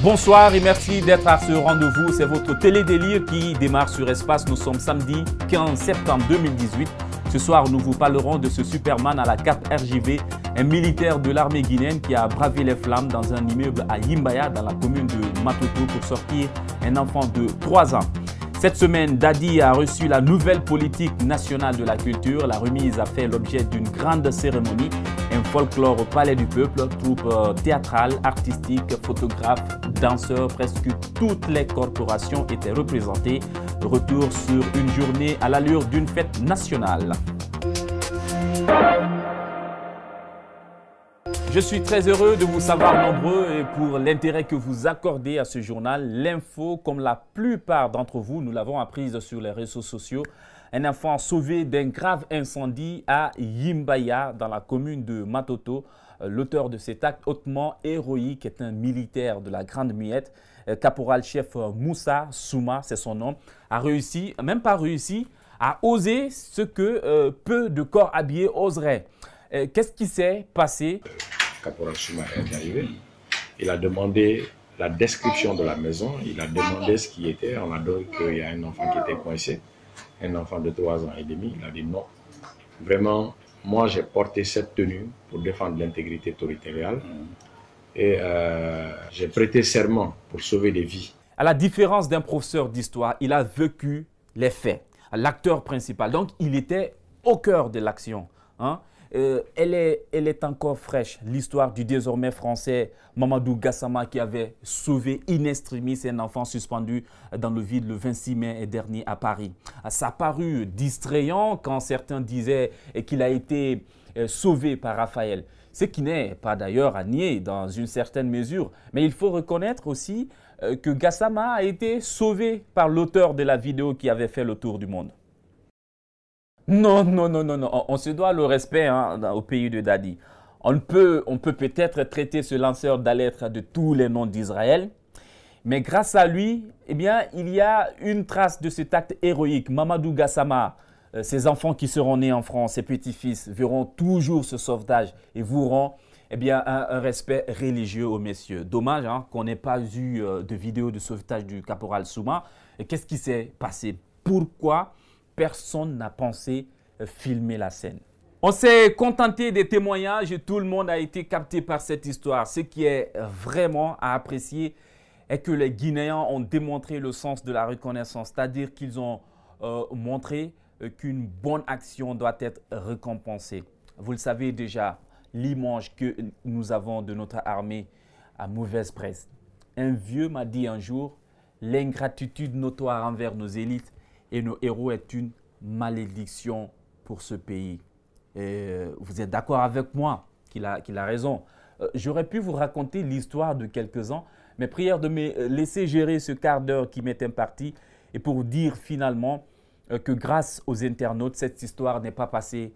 Bonsoir et merci d'être à ce rendez-vous. C'est votre télé-délire qui démarre sur Espace. Nous sommes samedi 15 septembre 2018. Ce soir, nous vous parlerons de ce Superman à la cape RGV, un militaire de l'armée guinéenne qui a bravé les flammes dans un immeuble à Yimbaya, dans la commune de Matoto, pour sortir un enfant de 3 ans. Cette semaine, Dadi a reçu la nouvelle politique nationale de la culture. La remise a fait l'objet d'une grande cérémonie, un folklore au Palais du Peuple, troupe théâtrale, artistique, photographes, danseurs, presque toutes les corporations étaient représentées. Retour sur une journée à l'allure d'une fête nationale. Je suis très heureux de vous savoir nombreux et pour l'intérêt que vous accordez à ce journal. L'info, comme la plupart d'entre vous, nous l'avons apprise sur les réseaux sociaux. Un enfant sauvé d'un grave incendie à Yimbaya, dans la commune de Matoto. L'auteur de cet acte hautement héroïque est un militaire de la Grande Muette. Caporal-chef Moussa Souma, c'est son nom, a réussi, même pas réussi, à oser ce que peu de corps habillés oseraient. Qu'est-ce qui s'est passé? Caporal Souma est arrivé. Il a demandé la description de la maison. Il a demandé ce qui était. On a dit qu'il y a un enfant qui était coincé, un enfant de 3 ans et demi. Il a dit non. Vraiment, moi j'ai porté cette tenue pour défendre l'intégrité territoriale et j'ai prêté serment pour sauver des vies. À la différence d'un professeur d'histoire, il a vécu les faits. L'acteur principal, donc il était au cœur de l'action. Hein? Elle est encore fraîche, l'histoire du désormais français Mamadou Gassama qui avait sauvé in extremis un enfant suspendu dans le vide le 26 mai dernier à Paris. Ça a paru distrayant quand certains disaient qu'il a été sauvé par Raphaël, ce qui n'est pas d'ailleurs à nier dans une certaine mesure. Mais il faut reconnaître aussi que Gassama a été sauvé par l'auteur de la vidéo qui avait fait le tour du monde. Non, non, non, non, non. On se doit le respect au pays de Dadi. On peut peut-être traiter ce lanceur d'alerte de tous les noms d'Israël, mais grâce à lui, eh bien, il y a une trace de cet acte héroïque. Mamadou Gassama, ses enfants qui seront nés en France, ses petits-fils, verront toujours ce sauvetage et voueront eh bien, un respect religieux aux messieurs. Dommage qu'on n'ait pas eu de vidéo de sauvetage du caporal Souma. Et qu'est-ce qui s'est passé? Pourquoi personne n'a pensé filmer la scène? On s'est contenté des témoignages et tout le monde a été capté par cette histoire. Ce qui est vraiment à apprécier est que les Guinéens ont démontré le sens de la reconnaissance, c'est-à-dire qu'ils ont montré qu'une bonne action doit être récompensée. Vous le savez déjà, l'image que nous avons de notre armée a mauvaise presse. Un vieux m'a dit un jour, l'ingratitude notoire envers nos élites et nos héros est une malédiction pour ce pays. Et vous êtes d'accord avec moi qu'il a raison. J'aurais pu vous raconter l'histoire de quelques-uns, mais prière de me laisser gérer ce quart d'heure qui m'est imparti et pour dire finalement que grâce aux internautes, cette histoire n'est pas passée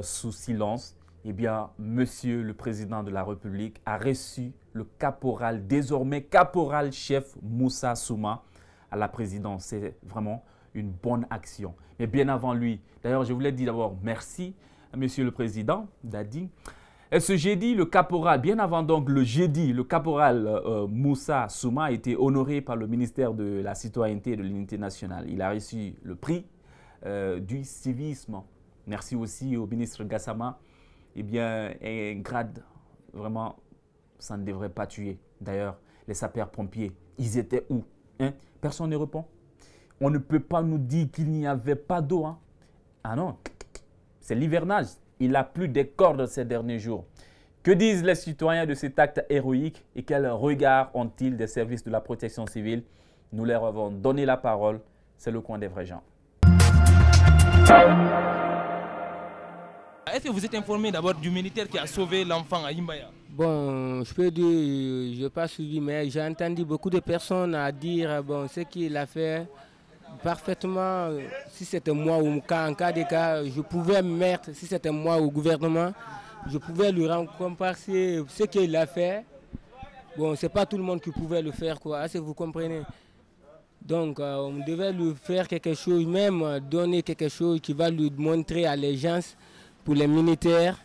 sous silence. Eh bien, Monsieur le Président de la République a reçu le caporal, désormais caporal-chef Moussa Souma à la présidence. C'est vraiment une bonne action. Mais bien avant lui, d'ailleurs, je voulais dire d'abord merci à Monsieur le Président, Dadi. Et ce jeudi, le caporal, bien avant donc le jeudi, le caporal Moussa Souma a été honoré par le ministère de la Citoyenneté et de l'Unité nationale. Il a reçu le prix du civisme. Merci aussi au ministre Gassama. Eh bien, un grade, vraiment, ça ne devrait pas tuer. D'ailleurs, les sapeurs-pompiers, ils étaient où? Personne ne répond. On ne peut pas nous dire qu'il n'y avait pas d'eau. Ah non, c'est l'hivernage. Il a plu des cordes ces derniers jours. Que disent les citoyens de cet acte héroïque et quel regard ont-ils des services de la protection civile? Nous leur avons donné la parole. C'est le coin des vrais gens. Est-ce que vous êtes informé d'abord du militaire qui a sauvé l'enfant à Yimbaya? Bon, je peux dire, je n'ai pas suivi, mais j'ai entendu beaucoup de personnes à dire bon, ce qu'il a fait parfaitement. Si c'était moi ou en cas de cas, je pouvais me mettre, si c'était moi au gouvernement, je pouvais lui récompenser ce qu'il a fait. Bon, ce n'est pas tout le monde qui pouvait le faire, quoi. Est-ce que vous comprenez? Donc, on devait lui faire quelque chose, même donner quelque chose qui va lui montrer à les gens, pour les militaires,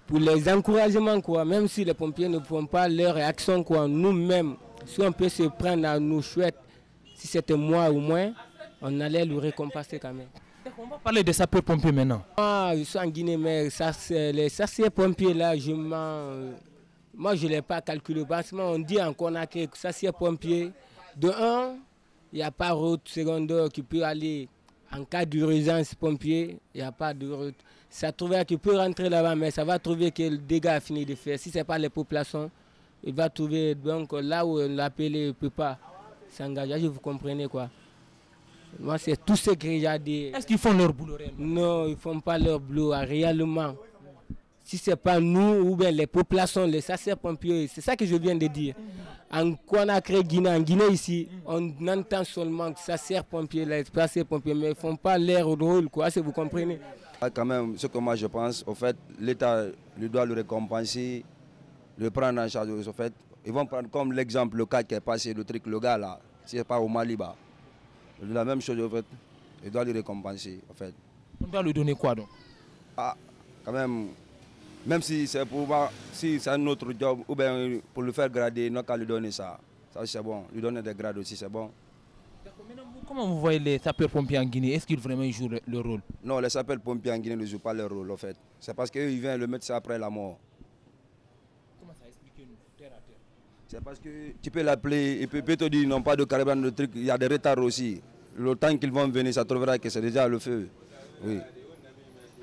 pour les encouragements, quoi. Même si les pompiers ne font pas leur action, quoi, nous-mêmes, Si on peut se prendre à nous chouettes, si c'était moi ou moins, on allait le récompenser quand même. On va parler des sapeurs-pompiers maintenant. Ils sont en Guinée, mais les sapeurs-pompiers là, moi je ne l'ai pas calculé. On dit en Conakry que sapeurs-pompiers, de un, il n'y a pas de route secondaire qui peut aller en cas d'urgence pompier, il n'y a pas de route. Ça trouvera qu'il peut rentrer là-bas, mais ça va trouver que le dégât a fini de faire. Si ce n'est pas les populations, il va trouver donc là où l'appelé ne peut pas s'engager, vous comprenez quoi. Moi, c'est tout ce que j'ai dit. Est-ce qu'ils font leur boulot réellement? Non, ils ne font pas leur boulot réellement. Si ce n'est pas nous ou bien les populations, les sapeurs-pompiers, c'est ça que je viens de dire. En Conakry, Guinée, en Guinée ici, on entend seulement que sapeurs-pompiers, les sapeurs-pompiers, mais ils ne font pas leur rôle, quoi, si vous comprenez. Quand même, ce que moi je pense, au fait, l'État doit le récompenser, le prendre en charge. Au fait, ils vont prendre comme l'exemple, le cas qui est passé, le gars là, c'est pas au Mali, bah. La même chose, en fait, il doit le récompenser, en fait. On doit lui donner quoi donc? Ah, quand même si c'est pour moi, si c'est un autre job, ou bien pour le faire grader, il n'a qu'à lui donner ça. Ça c'est bon, lui donner des grades aussi, c'est bon. Comment vous voyez les sapeurs-pompiers en Guinée? Est-ce qu'ils vraiment jouent le rôle? Non, les sapeurs-pompiers en Guinée ne jouent pas leur rôle, en fait. C'est parce qu'ils viennent le mettre ça après la mort. Comment ça, expliquez-nous, terre à terre? C'est parce que tu peux l'appeler, il peut te dire, ils n'ont pas de carburant, de truc, il y a des retards aussi. Le temps qu'ils vont venir, ça trouvera que c'est déjà le feu. Oui.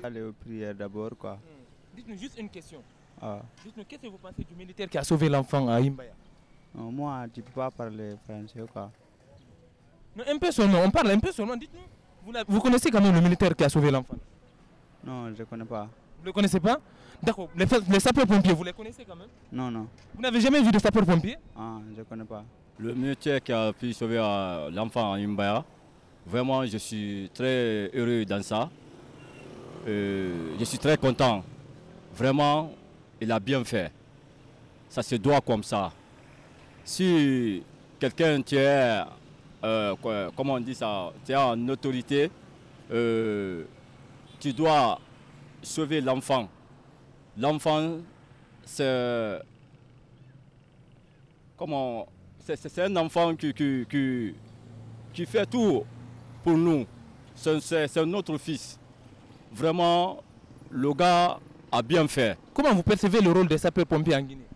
Aller aux prières d'abord, quoi. Dites-nous juste une question. Dites-nous, qu'est-ce que vous pensez du militaire qui a sauvé l'enfant à Imbaya? Moi, tu ne peux pas parler français, quoi. Non, un peu seulement, on parle un peu seulement. Dites-nous, vous connaissez quand même le militaire qui a sauvé l'enfant? Non, je ne connais pas. Vous ne le connaissez pas? D'accord. Les sapeurs-pompiers, vous les connaissez quand même? Non, non. Vous n'avez jamais vu de sapeurs-pompiers? Je ne connais pas. Le militaire qui a pu sauver l'enfant à Imbaya, vraiment, je suis très heureux dans ça. Je suis très content. Vraiment, il a bien fait. Ça se doit comme ça. Si quelqu'un tient, comment on dit ça, tient en autorité, tu dois sauver l'enfant. L'enfant, c'est un enfant qui fait tout pour nous. C'est notre fils. Vraiment, le gars a bien fait. Comment vous percevez le rôle des sapeurs-pompiers en Guinée?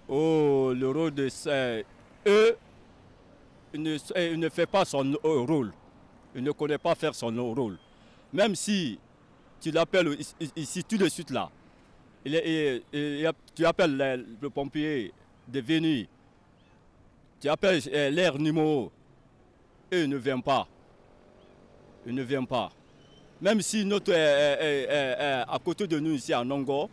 Oh, le rôle de eux, il ne fait pas son rôle. Il ne connaît pas faire son rôle. Même si tu l'appelles ici tout de suite là, tu appelles le pompier de venir, tu appelles leur numéro, eux ne viennent pas. Ils ne viennent pas. Même si notre est à côté de nous ici à Nongo,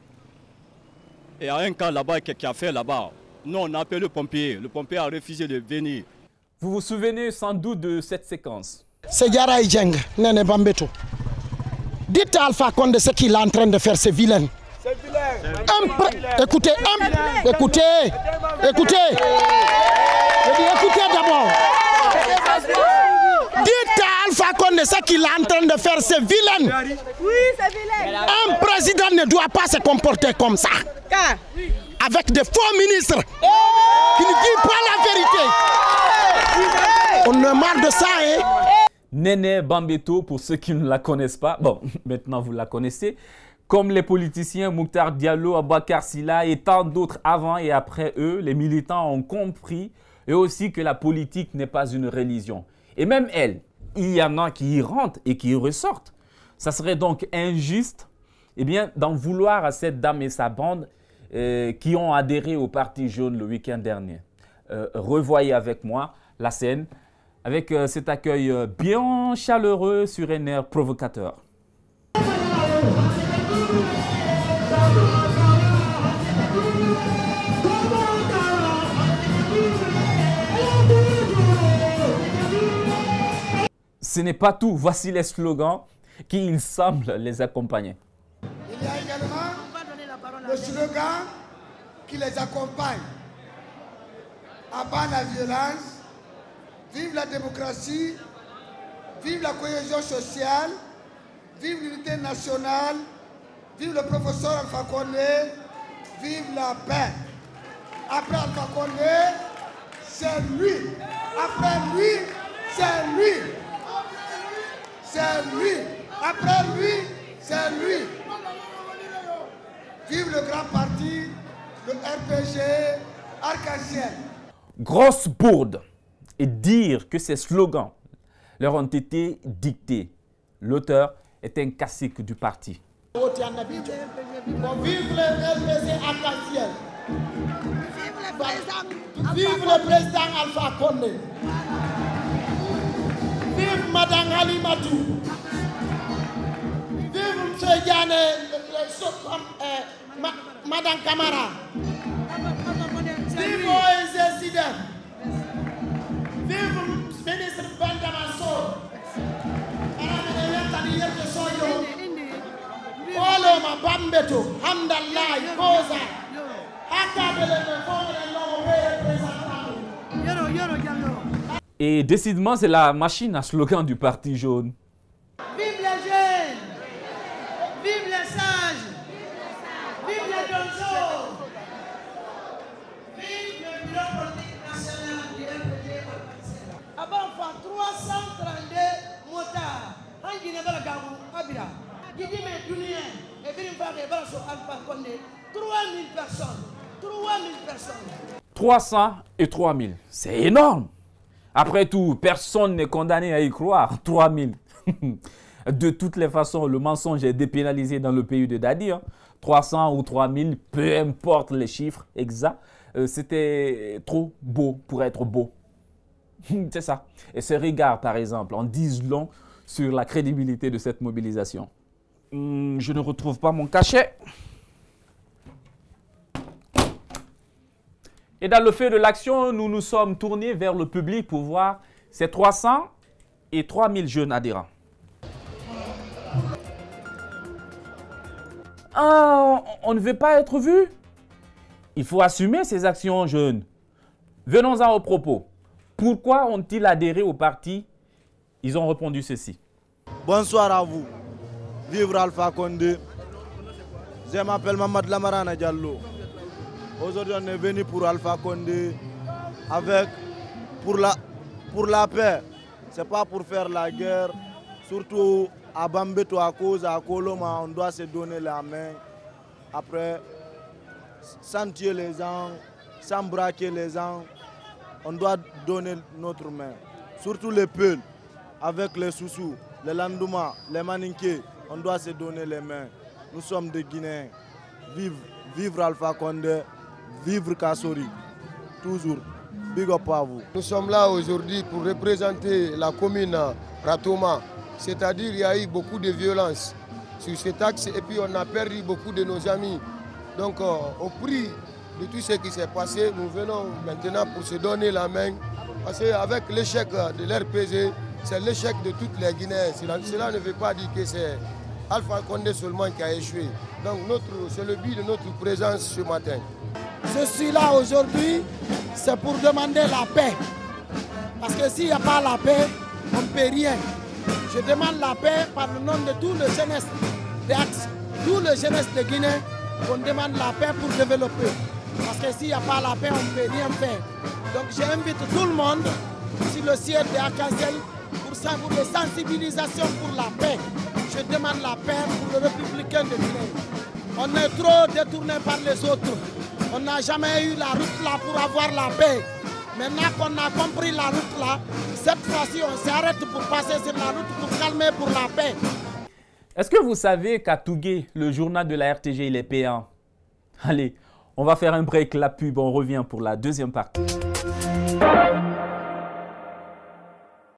et il y a un cas là-bas qui a fait là-bas, nous on a appelé le pompier a refusé de venir. Vous vous souvenez sans doute de cette séquence. C'est Yara Ijeng, Nene Bambeto. Dites à Alpha Condé ce qu'il est en train de faire, c'est vilain. Écoutez, écoutez. Je dis écoutez d'abord. Dites à Alpha Condé ce qu'il est en train de faire, c'est vilain. Oui, c'est vilain. Un président ne doit pas se comporter comme ça. Avec des faux ministres qui ne disent pas la vérité. On est marre de ça, hein. Nene Bambeto, pour ceux qui ne la connaissent pas, bon, maintenant vous la connaissez, comme les politiciens Mouktar Diallo, Abakar Silla et tant d'autres avant et après eux, les militants ont compris eux aussi que la politique n'est pas une religion. Et même elle, il y en a qui y rentrent et qui y ressortent. Ça serait donc injuste d'en vouloir à cette dame et sa bande qui ont adhéré au Parti jaune le week-end dernier. Revoyez avec moi la scène avec cet accueil bien chaleureux sur un air provocateur. Ce n'est pas tout. Voici les slogans qui, il semble, les accompagner. Il y a également le slogan qui les accompagne. Abat la violence, vive la démocratie, vive la cohésion sociale, vive l'unité nationale, vive le professeur Alpha Condé, vive la paix. Après Alpha Condé, c'est lui. Après lui, c'est lui. C'est lui. Après lui, c'est lui. Vive le grand parti, le RPG, Arc-en-Ciel. Grosse bourde. Et dire que ces slogans leur ont été dictés. L'auteur est un cacique du parti. Vive le RPG Arc-en-Ciel. Vive le président Alpha Condé. Vive Madame Halimatou. Vive M. Diane, Madame Camara. Vive Moïse Sidem. Vive le ministre Benjamin Sow. Oloma Bambeto, Hamdallah, Koza, Et décidément, c'est la machine à slogan du Parti jaune. Vive les jeunes, vive les sages, vive les donzos, vive le bureau politique national du RPG. Avant 332 motards, en Guinée-Balagaou, Abira. Guidi Médounia et Birimbaré Balso Alpha Condé, 3000 personnes. 3000 personnes. 300 et 3000, c'est énorme. Après tout, personne n'est condamné à y croire. 3000. De toutes les façons, le mensonge est dépénalisé dans le pays de Dadi. 300 ou 3000, peu importe les chiffres exacts. C'était trop beau pour être beau. C'est ça. Et ce regard, par exemple, en disent long sur la crédibilité de cette mobilisation. Je ne retrouve pas mon cachet. Et dans le feu de l'action, nous nous sommes tournés vers le public pour voir ces 300 et 3000 jeunes adhérents. Ah, on ne veut pas être vu? Il faut assumer ces actions jeunes. Venons-en au propos. Pourquoi ont-ils adhéré au parti? Ils ont répondu ceci. Bonsoir à vous. Vivre Alpha Condé. Je m'appelle Mamad Lamarana Diallo. Aujourd'hui, on est venu pour Alpha Condé pour la paix. Ce n'est pas pour faire la guerre. Surtout à Bambeto, à cause, à Koloma, on doit se donner la main. Après, sans tuer les gens, sans braquer les gens, on doit donner notre main. Surtout les Peuls, avec les Soussous, les Landouma, les Maninké, on doit se donner les mains. Nous sommes des Guinéens. Vivre Alpha Condé, vivre Kassori. Toujours. Big up à vous. Nous sommes là aujourd'hui pour représenter la commune Ratoma. C'est-à-dire qu'il y a eu beaucoup de violence sur cet axe et puis on a perdu beaucoup de nos amis. Donc au prix de tout ce qui s'est passé, nous venons maintenant pour se donner la main. Parce qu'avec l'échec de l'RPG, c'est l'échec de toutes les Guinéens. Cela ne veut pas dire que c'est Alpha Condé seulement qui a échoué. Donc c'est le but de notre présence ce matin. Je suis là aujourd'hui, c'est pour demander la paix. Parce que s'il n'y a pas la paix, on ne peut rien. Je demande la paix par le nom de tout le jeunesse d'Axe, tout le jeunesse de Guinée, on demande la paix pour développer. Parce que s'il n'y a pas la paix, on ne peut rien faire. Donc j'invite tout le monde sur le siège de Arc-en-Ciel pour les sensibilisations pour la paix. Je demande la paix pour le républicain de Guinée. On est trop détourné par les autres. On n'a jamais eu la route là pour avoir la paix. Maintenant qu'on a compris la route là, cette fois-ci on s'arrête pour passer sur la route pour calmer pour la paix. Est-ce que vous savez qu'à Tougué, le journal de la RTG, il est payant? Allez, on va faire un break, la pub, on revient pour la deuxième partie.